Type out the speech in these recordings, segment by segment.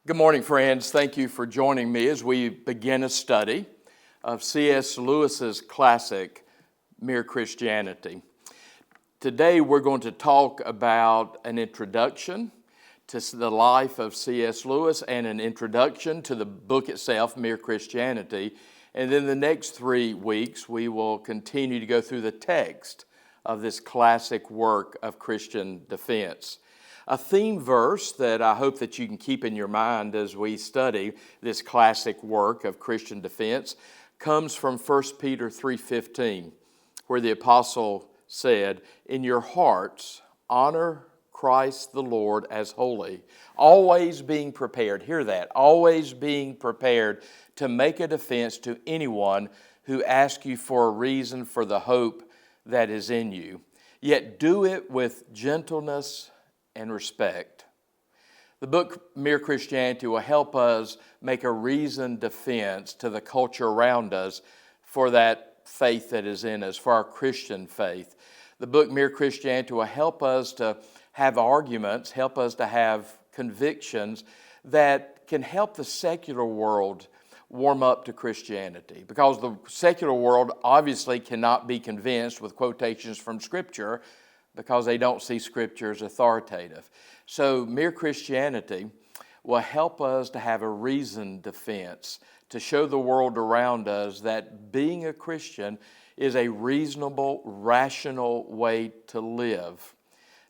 Good morning, friends. Thank you for joining me as we begin a study of C.S. Lewis's classic, Mere Christianity. Today we're going to talk about an introduction to the life of C.S. Lewis and an introduction to the book itself, Mere Christianity. And then the next 3 weeks we will continue to go through the text of this classic work of Christian defense. A theme verse that I hope that you can keep in your mind as we study this classic work of Christian defense comes from 1 Peter 3:15, where the apostle said, "In your hearts honor Christ the Lord as holy, always being prepared," hear that, always being prepared to make a defense to anyone who asks you for a reason for the hope that is in you. Yet do it with gentleness and respect. The book Mere Christianity will help us make a reasoned defense to the culture around us for that faith that is in us, for our Christian faith. The book Mere Christianity will help us to have arguments, help us to have convictions that can help the secular world warm up to Christianity, because the secular world obviously cannot be convinced with quotations from Scripture because they don't see Scripture as authoritative. So Mere Christianity will help us to have a reasoned defense, to show the world around us that being a Christian is a reasonable, rational way to live.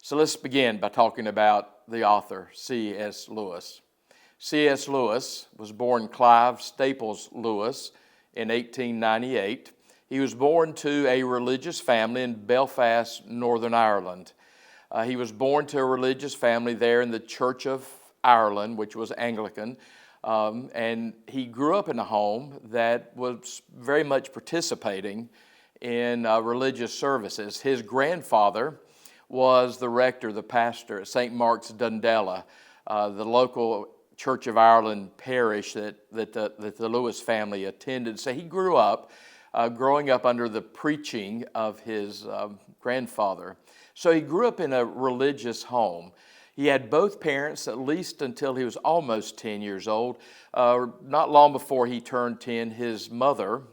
So let's begin by talking about the author, C.S. Lewis. C.S. Lewis was born Clive Staples Lewis in 1898. He was born to a religious family in Belfast, Northern Ireland. He was born to a religious family there in the Church of Ireland, which was Anglican, and he grew up in a home that was very much participating in religious services. His grandfather was the rector, the pastor at St. Mark's, Dundela, the local Church of Ireland parish that the Lewis family attended. So he grew up growing up under the preaching of his grandfather. So he grew up in a religious home. He had both parents at least until he was almost 10 years old. Not long before he turned 10, his mother,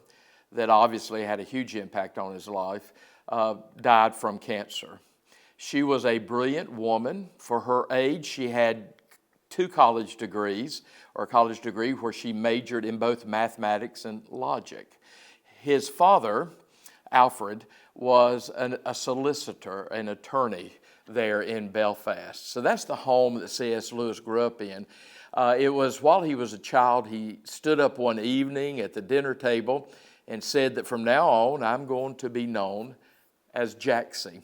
that obviously had a huge impact on his life, died from cancer. She was a brilliant woman. For her age, she had 2 college degrees, or a college degree where she majored in both mathematics and logic. His father, Alfred, was a solicitor, an attorney there in Belfast. So that's the home that C.S. Lewis grew up in. It was while he was a child, he stood up one evening at the dinner table and said that from now on, I'm going to be known as Jaxie,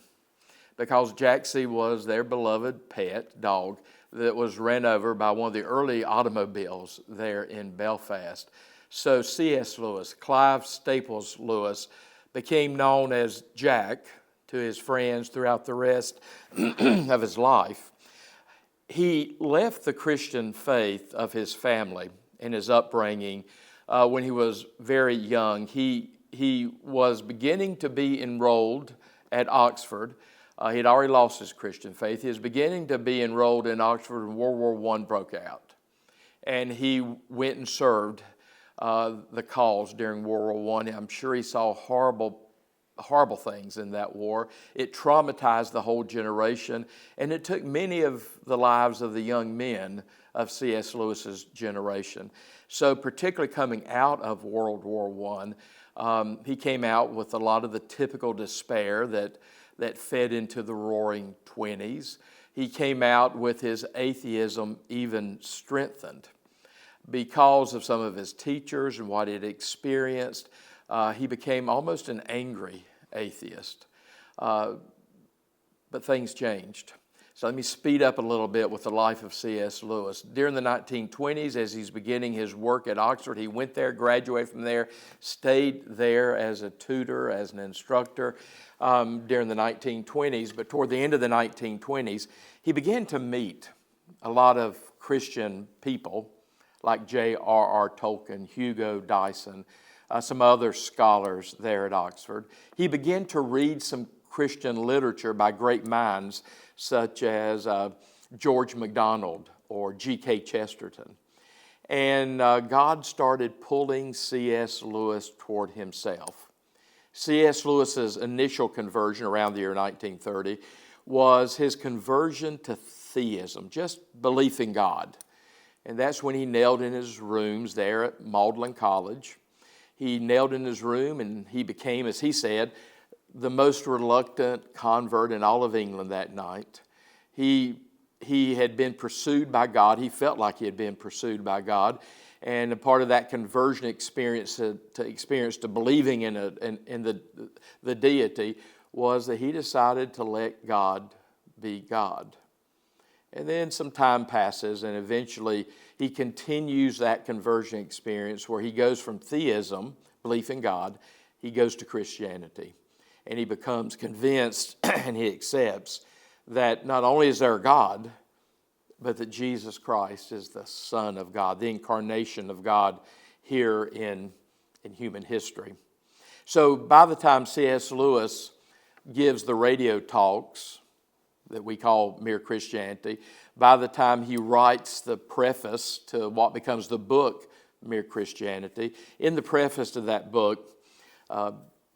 because Jaxie was their beloved pet dog that was ran over by one of the early automobiles there in Belfast. So C.S. Lewis, Clive Staples Lewis, became known as Jack to his friends throughout the rest of his life. He left the Christian faith of his family and his upbringing when he was very young. He was beginning to be enrolled at Oxford. He had already lost his Christian faith. He was beginning to be enrolled in Oxford when World War I broke out. And he went and served the cause during World War I. I'm sure he saw horrible things in that war. It traumatized the whole generation, and it took many of the lives of the young men of C.S. Lewis's generation. So particularly coming out of World War I, he came out with a lot of the typical despair that fed into the Roaring Twenties. He came out with his atheism even strengthened. Because of some of his teachers and what he had experienced, he became almost an angry atheist. But things changed. So let me speed up a little bit with the life of C.S. Lewis. During the 1920s, as he's beginning his work at Oxford, he went there, graduated from there, stayed there as a tutor, as an instructor during the 1920s. But toward the end of the 1920s, he began to meet a lot of Christian people like J.R.R. Tolkien, Hugo Dyson, some other scholars there at Oxford. He began to read some Christian literature by great minds such as George MacDonald or G.K. Chesterton. And God started pulling C.S. Lewis toward himself. C.S. Lewis's initial conversion around the year 1930 was his conversion to theism, just belief in God. And that's when he knelt in his rooms there at Magdalen College. He knelt in his room and he became, as he said, the most reluctant convert in all of England that night. He had been pursued by God. He felt like he had been pursued by God. And a part of that conversion experience to believing in the deity was that he decided to let God be God. And then some time passes, and eventually he continues that conversion experience where he goes from theism, belief in God, he goes to Christianity. And he becomes convinced and he accepts that not only is there a God, but that Jesus Christ is the Son of God, the incarnation of God here in human history. So by the time C.S. Lewis gives the radio talks that we call Mere Christianity, by the time he writes the preface to what becomes the book Mere Christianity, in the preface to that book,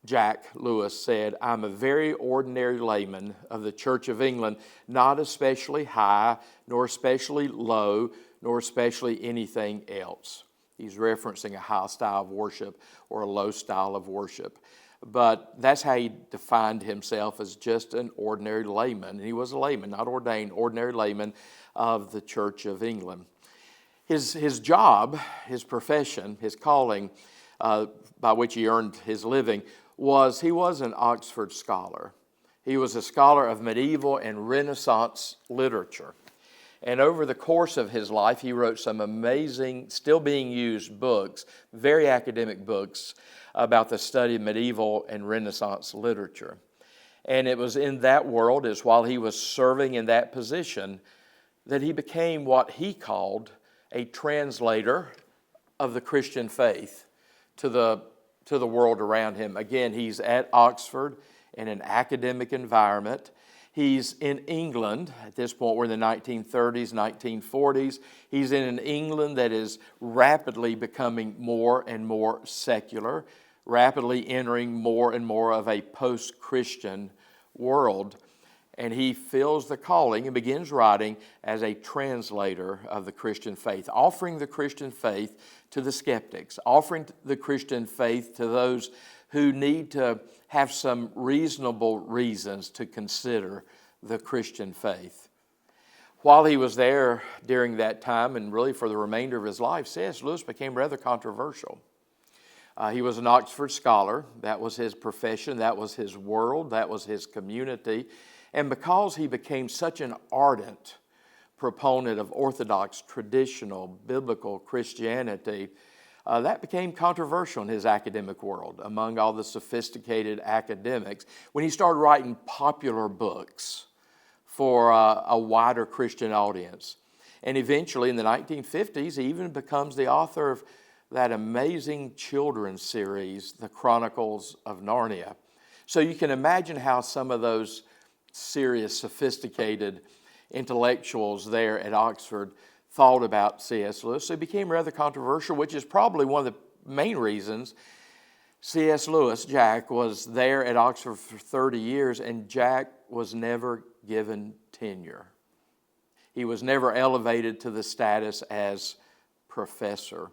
Jack Lewis said, "I'm a very ordinary layman of the Church of England, not especially high, nor especially low, nor especially anything else." He's referencing a high style of worship or a low style of worship. But that's how he defined himself, as just an ordinary layman. And he was a layman, not ordained, ordinary layman of the Church of England. His job, his profession, his calling, by which he earned his living, he was an Oxford scholar. He was a scholar of medieval and Renaissance literature. And over the course of his life, he wrote some amazing, still being used books, very academic books, about the study of medieval and Renaissance literature. And it was in that world, as while he was serving in that position, that he became what he called a translator of the Christian faith to the world around him. Again, he's at Oxford in an academic environment. He's in England. At this point, we're in the 1930s, 1940s. He's in an England that is rapidly becoming more and more secular, rapidly entering more and more of a post-Christian world. And he feels the calling and begins writing as a translator of the Christian faith, offering the Christian faith to the skeptics, offering the Christian faith to those who need to have some reasonable reasons to consider the Christian faith. While he was there during that time, and really for the remainder of his life, C.S. Lewis became rather controversial. He was an Oxford scholar. That was his profession. That was his world. That was his community. And because he became such an ardent proponent of orthodox, traditional, biblical Christianity, that became controversial in his academic world among all the sophisticated academics when he started writing popular books for a wider Christian audience. And eventually in the 1950s, he even becomes the author of that amazing children's series, The Chronicles of Narnia. So you can imagine how some of those serious, sophisticated intellectuals there at Oxford thought about C.S. Lewis. So it became rather controversial, which is probably one of the main reasons C.S. Lewis, Jack, was there at Oxford for 30 years, and Jack was never given tenure. He was never elevated to the status as professor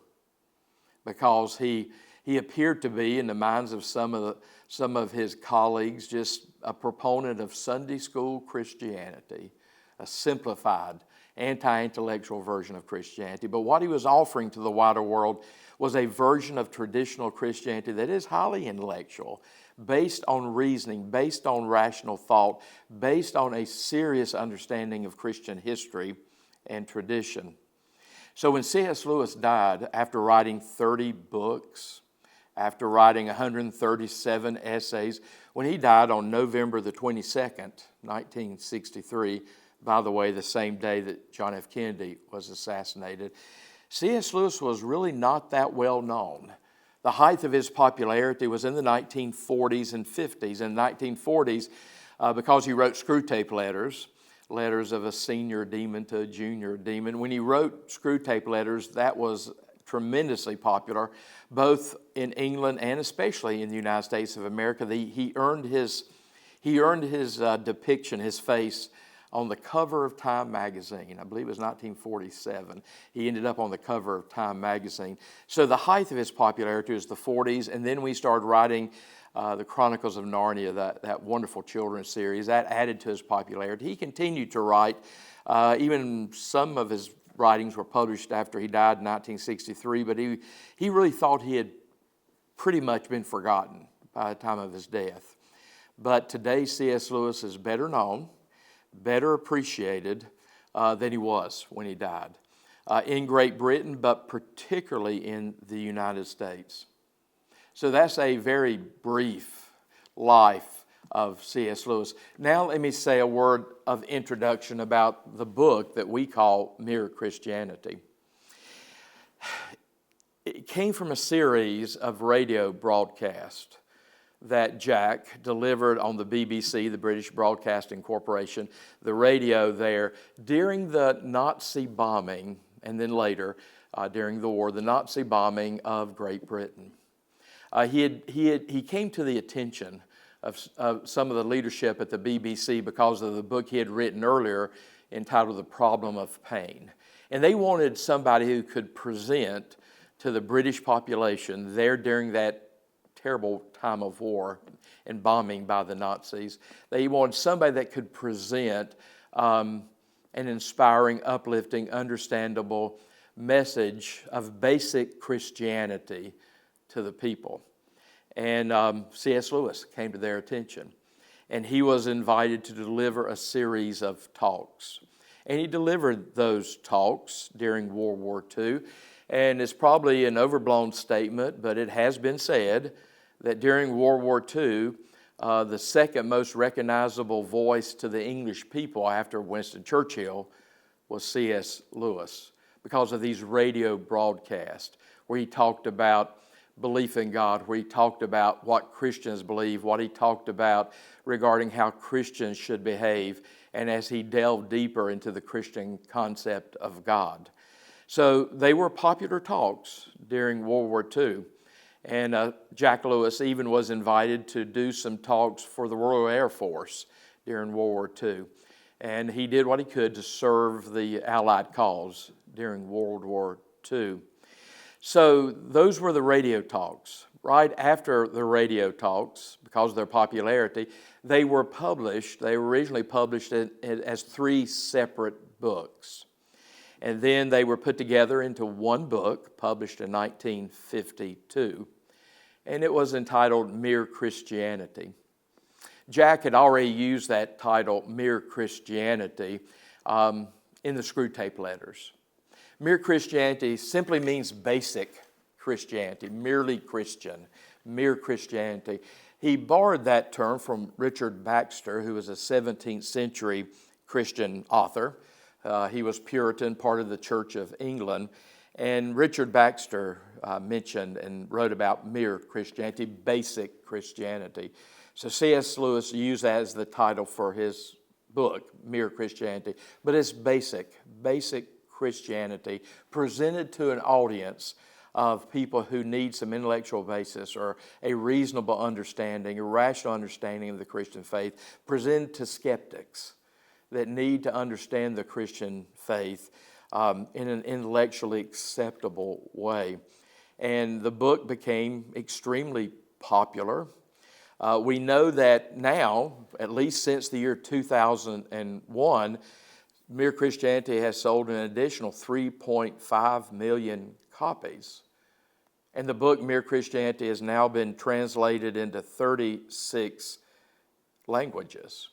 because he appeared to be, in the minds of some of his colleagues, just a proponent of Sunday school Christianity, a simplified, anti-intellectual version of Christianity. But what he was offering to the wider world was a version of traditional Christianity that is highly intellectual, based on reasoning, based on rational thought, based on a serious understanding of Christian history and tradition. So when C.S. Lewis died, after writing 30 books, after writing 137 essays, when he died on November the 22nd, 1963, by the way, the same day that John F. Kennedy was assassinated, C.S. Lewis was really not that well known. The height of his popularity was in the 1940s and 50s. In the 1940s, because he wrote Screwtape Letters, letters of a senior demon to a junior demon. When he wrote screw tape letters, that was tremendously popular, both in England and especially in the United States of America. He earned his depiction, his face, on the cover of Time magazine. I believe it was 1947. He ended up on the cover of Time magazine. So the height of his popularity was the 40s, and then we started writing the Chronicles of Narnia, that wonderful children's series. That added to his popularity. He continued to write. Even some of his writings were published after he died in 1963, but he really thought he had pretty much been forgotten by the time of his death. But today C.S. Lewis is better known, better appreciated than he was when he died in Great Britain, but particularly in the United States. So that's a very brief life of C.S. Lewis. Now let me say a word of introduction about the book that we call Mere Christianity. It came from a series of radio broadcasts that Jack delivered on the BBC, the British Broadcasting Corporation, the radio there, during the Nazi bombing, and then later, during the war, the Nazi bombing of Great Britain. He came to the attention of some of the leadership at the BBC because of the book he had written earlier entitled The Problem of Pain. And they wanted somebody who could present to the British population there during that terrible time of war and bombing by the Nazis. They wanted somebody that could present an inspiring, uplifting, understandable message of basic Christianity to the people. And C.S. Lewis came to their attention. And he was invited to deliver a series of talks. And he delivered those talks during World War II. And it's probably an overblown statement, but it has been said that during World War II, the second most recognizable voice to the English people after Winston Churchill was C.S. Lewis because of these radio broadcasts where he talked about belief in God, where he talked about what Christians believe, what he talked about regarding how Christians should behave, and as he delved deeper into the Christian concept of God. So they were popular talks during World War II. And Jack Lewis even was invited to do some talks for the Royal Air Force during World War II. And he did what he could to serve the Allied cause during World War II. So those were the radio talks. Right after the radio talks, because of their popularity, they were published. They were originally published as 3 separate books. And then they were put together into one book, published in 1952. And it was entitled Mere Christianity. Jack had already used that title, Mere Christianity, in the screw tape letters. Mere Christianity simply means basic Christianity, merely Christian, mere Christianity. He borrowed that term from Richard Baxter, who was a 17th century Christian author. He was Puritan, part of the Church of England. And Richard Baxter mentioned and wrote about mere Christianity, basic Christianity. So C.S. Lewis used that as the title for his book, Mere Christianity. But it's basic Christianity presented to an audience of people who need some intellectual basis or a reasonable understanding, a rational understanding of the Christian faith, presented to skeptics that need to understand the Christian faith in an intellectually acceptable way. And the book became extremely popular. We know that now, at least since the year 2001, Mere Christianity has sold an additional 3.5 million copies. And the book Mere Christianity has now been translated into 36 languages.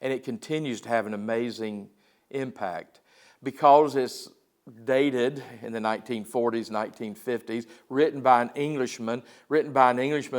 And it continues to have an amazing impact because it's dated in the 1940s, 1950s, written by an Englishman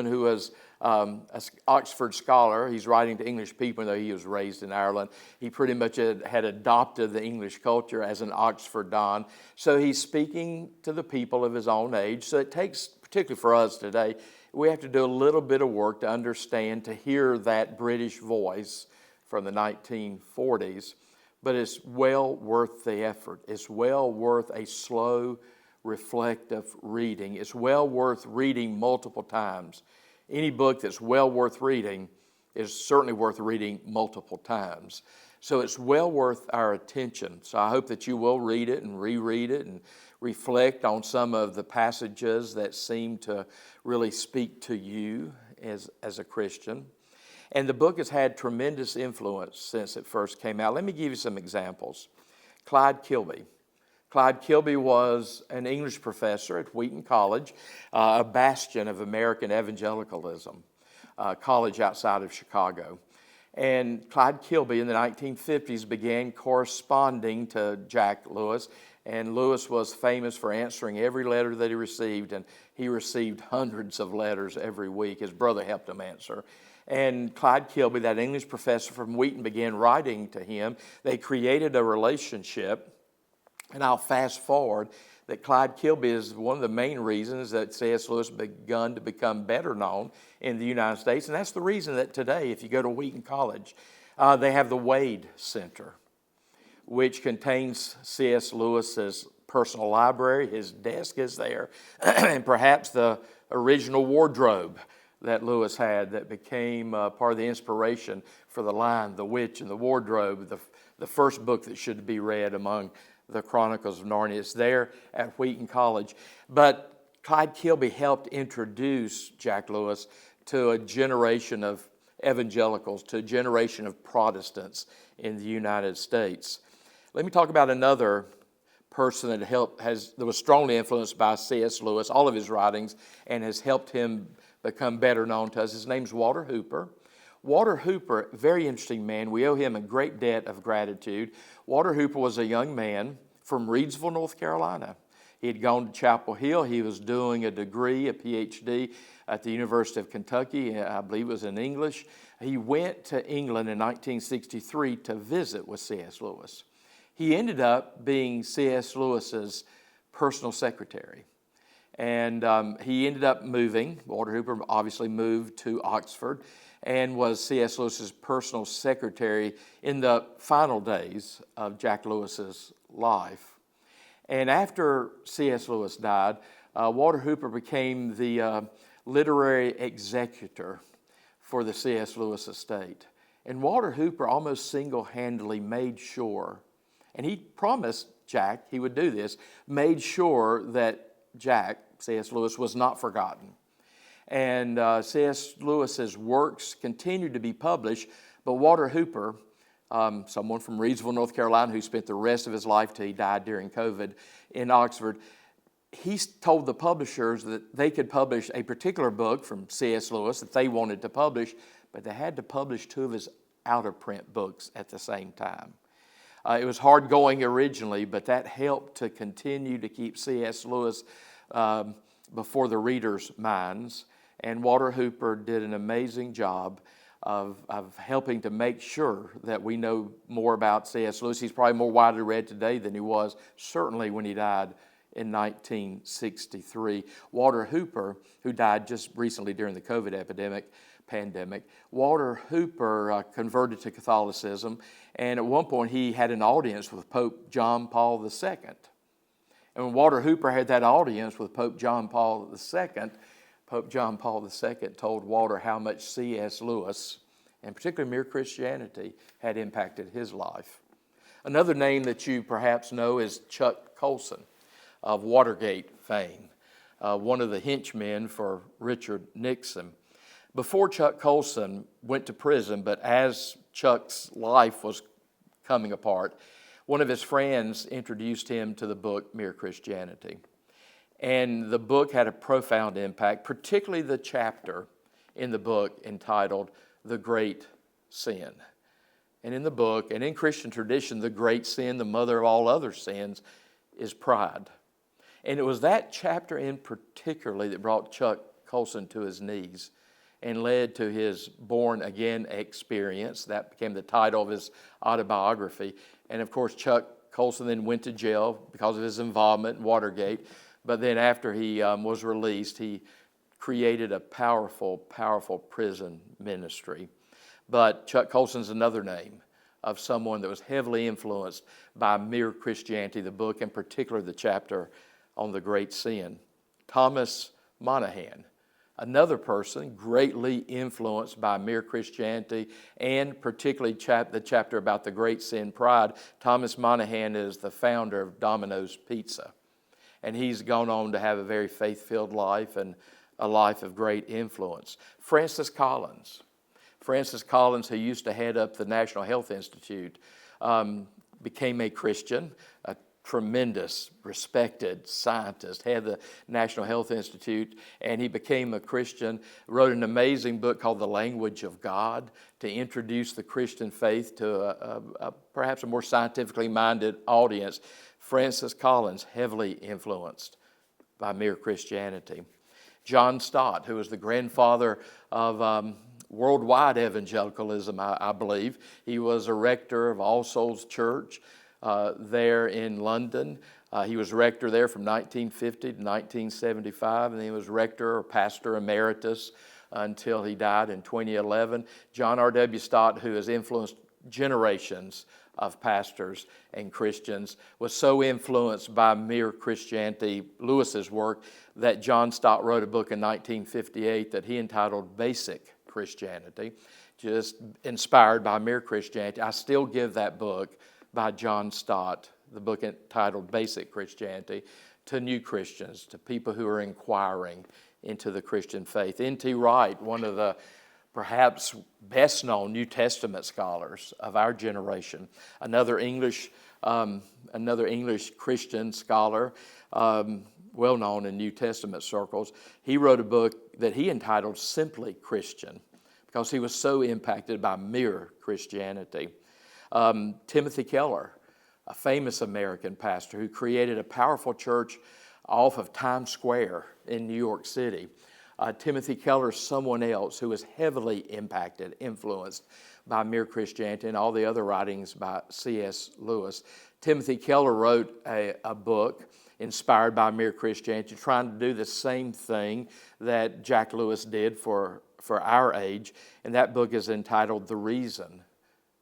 who was an Oxford scholar. He's writing to English people, though he was raised in Ireland. He pretty much had adopted the English culture as an Oxford Don. So he's speaking to the people of his own age. So it takes, particularly for us today, we have to do a little bit of work to understand, to hear that British voice from the 1940s. but it's well worth the effort. It's well worth a slow, reflective reading. It's well worth reading multiple times. Any book that's well worth reading is certainly worth reading multiple times. So it's well worth our attention. So I hope that you will read it and reread it and reflect on some of the passages that seem to really speak to you as a Christian. And the book has had tremendous influence since it first came out. Let me give you some examples. Clyde Kilby. Clyde Kilby was an English professor at Wheaton College, a bastion of American evangelicalism, a college outside of Chicago. And Clyde Kilby in the 1950s began corresponding to Jack Lewis, and Lewis was famous for answering every letter that he received, and he received hundreds of letters every week. His brother helped him answer. And Clyde Kilby, that English professor from Wheaton, began writing to him. They created a relationship, and I'll fast forward that Clyde Kilby is one of the main reasons that C.S. Lewis begun to become better known in the United States. And that's the reason that today, if you go to Wheaton College, they have the Wade Center, which contains C.S. Lewis's personal library. His desk is there, and perhaps the original wardrobe that Lewis had that became part of the inspiration for The Lion, the Witch, and the Wardrobe, the first book that should be read among the Chronicles of Narnia. It's there at Wheaton College. But Clyde Kilby helped introduce Jack Lewis to a generation of evangelicals, to a generation of Protestants in the United States. Let me talk about another person that was strongly influenced by C.S. Lewis, all of his writings, and has helped him become better known to us. His name's Walter Hooper. Walter Hooper, very interesting man. We owe him a great debt of gratitude. Walter Hooper was a young man from Reidsville, North Carolina. He had gone to Chapel Hill. He was doing a degree, a PhD, at the University of Kentucky. I believe it was in English. He went to England in 1963 to visit with C.S. Lewis. He ended up being C.S. Lewis's personal secretary. And he ended up moving. Walter Hooper obviously moved to Oxford and was C.S. Lewis's personal secretary in the final days of Jack Lewis's life. And after C.S. Lewis died, Walter Hooper became the literary executor for the C.S. Lewis estate. And Walter Hooper almost single-handedly made sure, and he promised Jack he would do this, made sure that Jack, C.S. Lewis, was not forgotten. And C.S. Lewis's works continued to be published, but Walter Hooper, someone from Reidsville, North Carolina, who spent the rest of his life till he died during COVID in Oxford, he told the publishers that they could publish a particular book from C.S. Lewis that they wanted to publish, but they had to publish two of his out-of-print books at the same time. It was hard going originally, but that helped to continue to keep C.S. Lewis before the readers' minds. And Walter Hooper did an amazing job of helping to make sure that we know more about C.S. Lewis. He's probably more widely read today than he was certainly when he died in 1963. Walter Hooper, who died just recently during the COVID pandemic, Walter Hooper converted to Catholicism, and at one point he had an audience with Pope John Paul II. And when Walter Hooper had that audience with Pope John Paul II, Pope John Paul II told Walter how much C.S. Lewis, and particularly Mere Christianity, had impacted his life. Another name that you perhaps know is Chuck Colson of Watergate fame, one of the henchmen for Richard Nixon. Before Chuck Colson went to prison, but as Chuck's life was coming apart, one of his friends introduced him to the book Mere Christianity. And the book had a profound impact, particularly the chapter in the book entitled The Great Sin. And in the book, and in Christian tradition, the great sin, the mother of all other sins, is pride. And it was that chapter in particular that brought Chuck Colson to his knees and led to his born-again experience. That became the title of his autobiography. And of course, Chuck Colson then went to jail because of his involvement in Watergate. But then after he was released, he created a powerful, powerful prison ministry. But Chuck Colson's another name of someone that was heavily influenced by mere Christianity, the book, in particular the chapter on the great sin. Thomas Monaghan, another person greatly influenced by mere Christianity, and particularly the chapter about the great sin, pride. Thomas Monaghan is the founder of Domino's Pizza, and he's gone on to have a very faith-filled life and a life of great influence. Francis Collins, who used to head up the National Health Institute, became a Christian, a tremendous, respected scientist, had the National Health Institute, and he became a Christian, wrote an amazing book called The Language of God to introduce the Christian faith to perhaps a more scientifically minded audience. Francis Collins, heavily influenced by mere Christianity. John Stott, who was the grandfather of worldwide evangelicalism, I believe. He was a rector of All Souls Church there in London. He was rector there from 1950 to 1975, and he was rector or pastor emeritus until he died in 2011. John R.W. Stott, who has influenced generations of pastors and Christians, was so influenced by mere Christianity, Lewis's work, that John Stott wrote a book in 1958 that he entitled Basic Christianity, just inspired by mere Christianity. I still give that book by John Stott, the book entitled Basic Christianity, to new Christians, to people who are inquiring into the Christian faith. N.T. Wright, one of the perhaps best-known New Testament scholars of our generation, another English Christian scholar, well-known in New Testament circles. He wrote a book that he entitled Simply Christian, because he was so impacted by mere Christianity. Timothy Keller, a famous American pastor who created a powerful church off of Times Square in New York City. Timothy Keller is someone else who was heavily impacted, influenced by mere Christianity and all the other writings by C.S. Lewis. Timothy Keller wrote a book inspired by mere Christianity, trying to do the same thing that Jack Lewis did for our age, and that book is entitled The Reason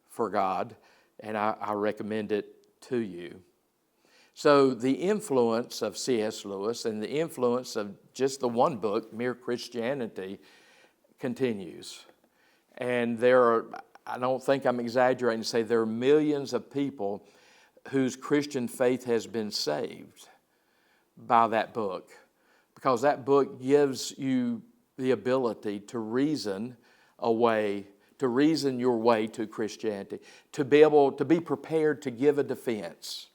for God, and I recommend it to you. So the influence of C.S. Lewis and the influence of just the one book, Mere Christianity, continues. And I don't think I'm exaggerating to say there are millions of people whose Christian faith has been saved by that book, because that book gives you the ability to reason your way to Christianity, to be prepared to give a defense,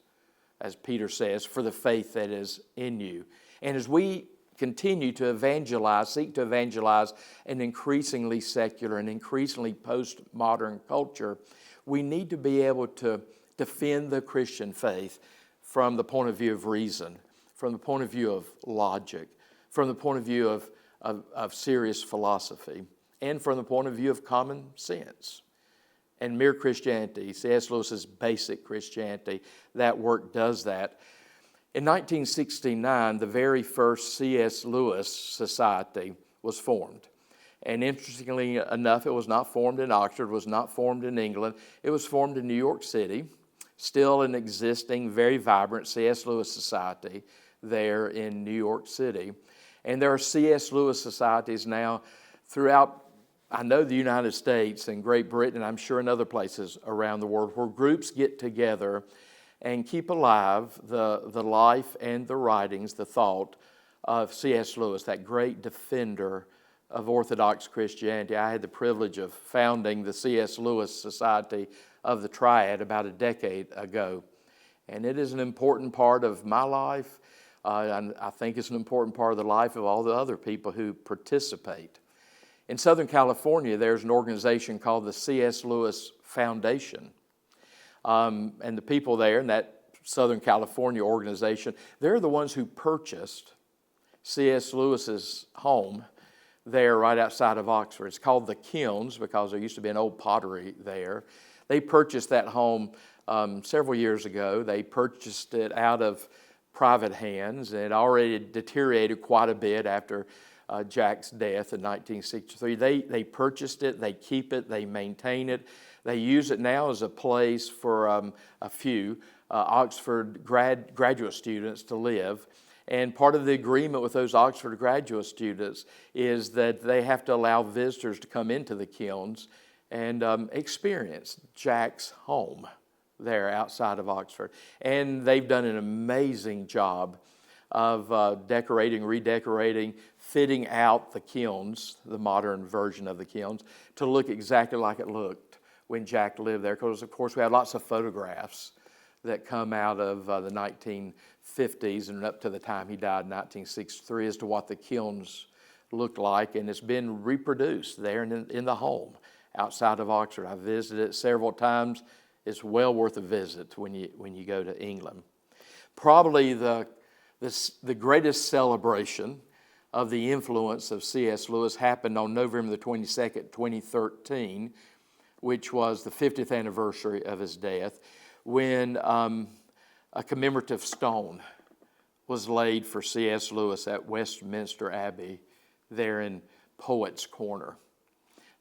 as Peter says, for the faith that is in you. And as we continue to seek to evangelize an increasingly secular and increasingly postmodern culture, we need to be able to defend the Christian faith from the point of view of reason, from the point of view of logic, from the point of view of serious philosophy, and from the point of view of common sense. And Mere Christianity, C.S. Lewis's Basic Christianity, that work does that. In 1969, the very first C.S. Lewis Society was formed. And interestingly enough, it was not formed in Oxford, was not formed in England. It was formed in New York City, still an existing, very vibrant C.S. Lewis Society there in New York City. And there are C.S. Lewis societies now throughout, I know, the United States and Great Britain, and I'm sure in other places around the world, where groups get together and keep alive the life and the writings, the thought of C.S. Lewis, that great defender of orthodox Christianity. I had the privilege of founding the C.S. Lewis Society of the Triad about a decade ago. And it is an important part of my life. And I think it's an important part of the life of all the other people who participate. In Southern California, there's an organization called the C.S. Lewis Foundation. And the people there in that Southern California organization, they're the ones who purchased C.S. Lewis's home there right outside of Oxford. It's called the Kilns because there used to be an old pottery there. They purchased that home several years ago. They purchased it out of private hands, and it already deteriorated quite a bit after Jack's death in 1963. They purchased it, they keep it, they maintain it. They use it now as a place for a few Oxford graduate students to live. And part of the agreement with those Oxford graduate students is that they have to allow visitors to come into the kilns and experience Jack's home there outside of Oxford. And they've done an amazing job of decorating, redecorating, fitting out the kilns, the modern version of the kilns, to look exactly like it looked when Jack lived there. Because, of course, we have lots of photographs that come out of the 1950s and up to the time he died in 1963 as to what the kilns looked like. And it's been reproduced there in the home outside of Oxford. I visited it several times. It's well worth a visit when you go to England. Probably the greatest celebration of the influence of C.S. Lewis happened on November the 22nd, 2013, which was the 50th anniversary of his death, when a commemorative stone was laid for C.S. Lewis at Westminster Abbey there in Poets' Corner.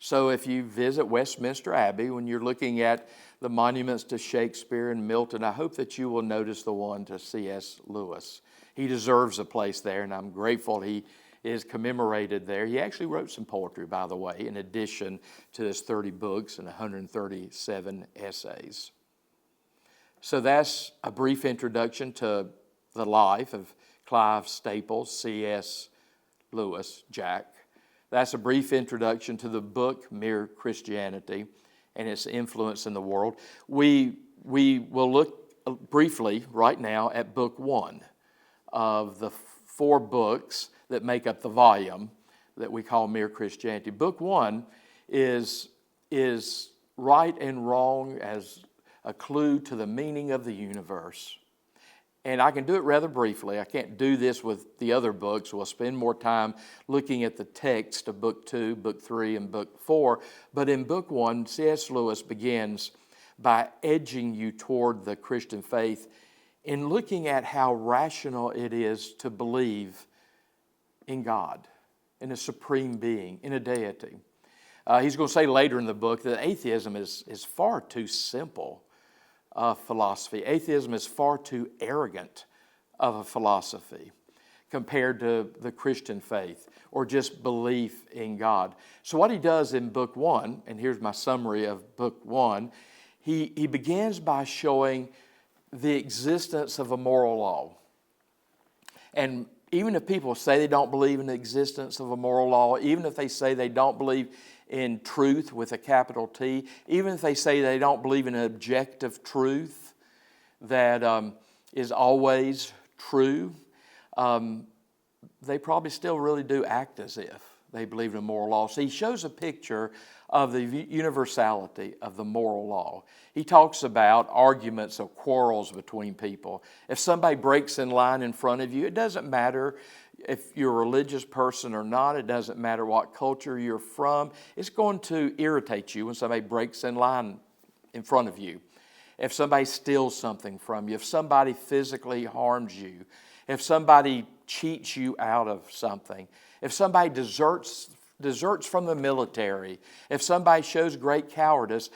So if you visit Westminster Abbey, when you're looking at the monuments to Shakespeare and Milton, I hope that you will notice the one to C.S. Lewis. He deserves a place there, and I'm grateful he is commemorated there. He actually wrote some poetry, by the way, in addition to his 30 books and 137 essays. So that's a brief introduction to the life of Clive Staples, C.S. Lewis, Jack. That's a brief introduction to the book Mere Christianity and its influence in the world. We will look briefly right now at book 1 of the 4 books that make up the volume that we call Mere Christianity. Book 1 is right and wrong as a clue to the meaning of the universe. And I can do it rather briefly. I can't do this with the other books. We'll spend more time looking at the text of book 2, book 3, and book 4. But in book 1, C.S. Lewis begins by edging you toward the Christian faith in looking at how rational it is to believe in God, in a supreme being, in a deity. He's going to say later in the book that atheism is far too simple a philosophy. Atheism is far too arrogant of a philosophy compared to the Christian faith or just belief in God. So what he does in book 1, and here's my summary of book 1, he begins by showing the existence of a moral law. And even if people say they don't believe in the existence of a moral law, even if they say they don't believe in truth with a capital T, even if they say they don't believe in an objective truth that is always true, they probably still really do act as if they believe in a moral law. So he shows a picture of the universality of the moral law. He talks about arguments or quarrels between people. If somebody breaks in line in front of you, it doesn't matter if you're a religious person or not. It doesn't matter what culture you're from. It's going to irritate you when somebody breaks in line in front of you. If somebody steals something from you, if somebody physically harms you, if somebody cheats you out of something, if somebody deserts from the military, if somebody shows great cowardice,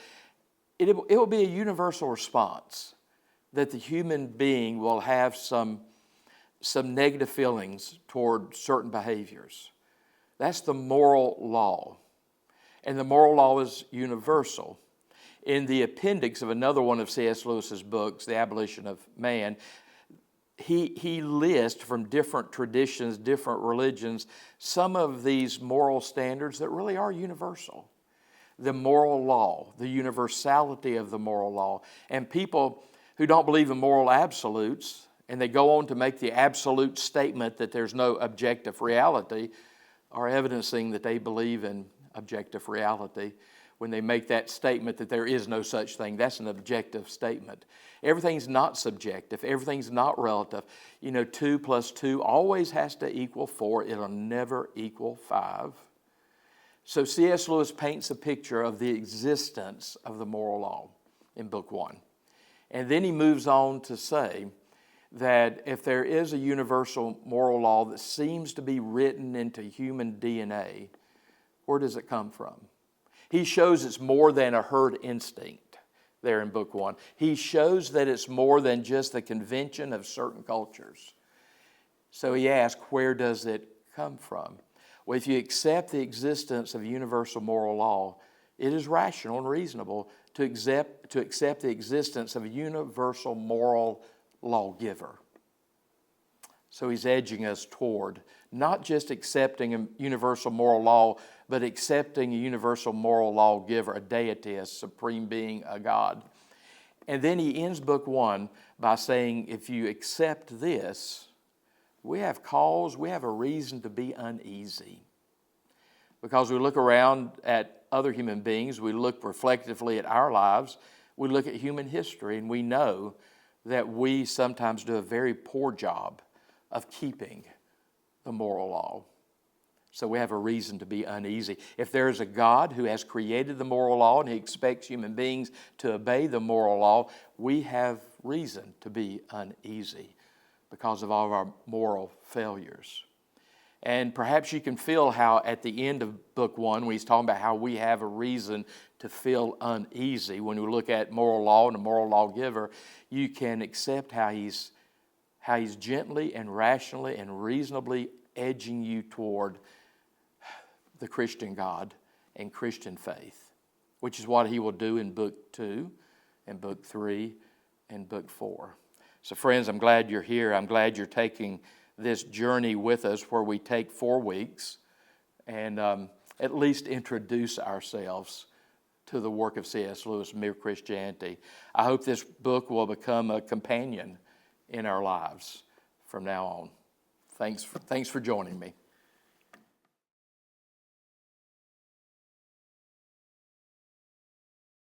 it will be a universal response that the human being will have some negative feelings toward certain behaviors. That's the moral law. And the moral law is universal. In the appendix of another one of C.S. Lewis's books, The Abolition of Man, he lists from different traditions, different religions, some of these moral standards that really are universal. The moral law, the universality of the moral law. And people who don't believe in moral absolutes, and they go on to make the absolute statement that there's no objective reality, are evidencing that they believe in objective reality. When they make that statement that there is no such thing, that's an objective statement. Everything's not subjective. Everything's not relative. 2 plus 2 always has to equal 4. It'll never equal 5. So C.S. Lewis paints a picture of the existence of the moral law in book 1. And then he moves on to say that if there is a universal moral law that seems to be written into human DNA, where does it come from? He shows it's more than a herd instinct there in book 1. He shows that it's more than just the convention of certain cultures. So he asks, where does it come from? Well, if you accept the existence of universal moral law, it is rational and reasonable to accept the existence of a universal moral lawgiver. So he's edging us toward not just accepting a universal moral law, but accepting a universal moral lawgiver, a deity, a supreme being, a God. And then he ends book 1 by saying, if you accept this, we have a reason to be uneasy. Because we look around at other human beings, we look reflectively at our lives, we look at human history, and we know that we sometimes do a very poor job of keeping the moral law. So we have a reason to be uneasy. If there is a God who has created the moral law and he expects human beings to obey the moral law, we have reason to be uneasy because of all of our moral failures. And perhaps you can feel how at the end of book 1, when he's talking about how we have a reason to feel uneasy, when we look at moral law and a moral lawgiver, you can accept how he's gently and rationally and reasonably edging you toward the Christian God and Christian faith, which is what he will do in book 2 and book 3 and book 4. So friends, I'm glad you're here. I'm glad you're taking this journey with us where we take 4 weeks and at least introduce ourselves to the work of C.S. Lewis, Mere Christianity. I hope this book will become a companion in our lives from now on. Thanks for joining me.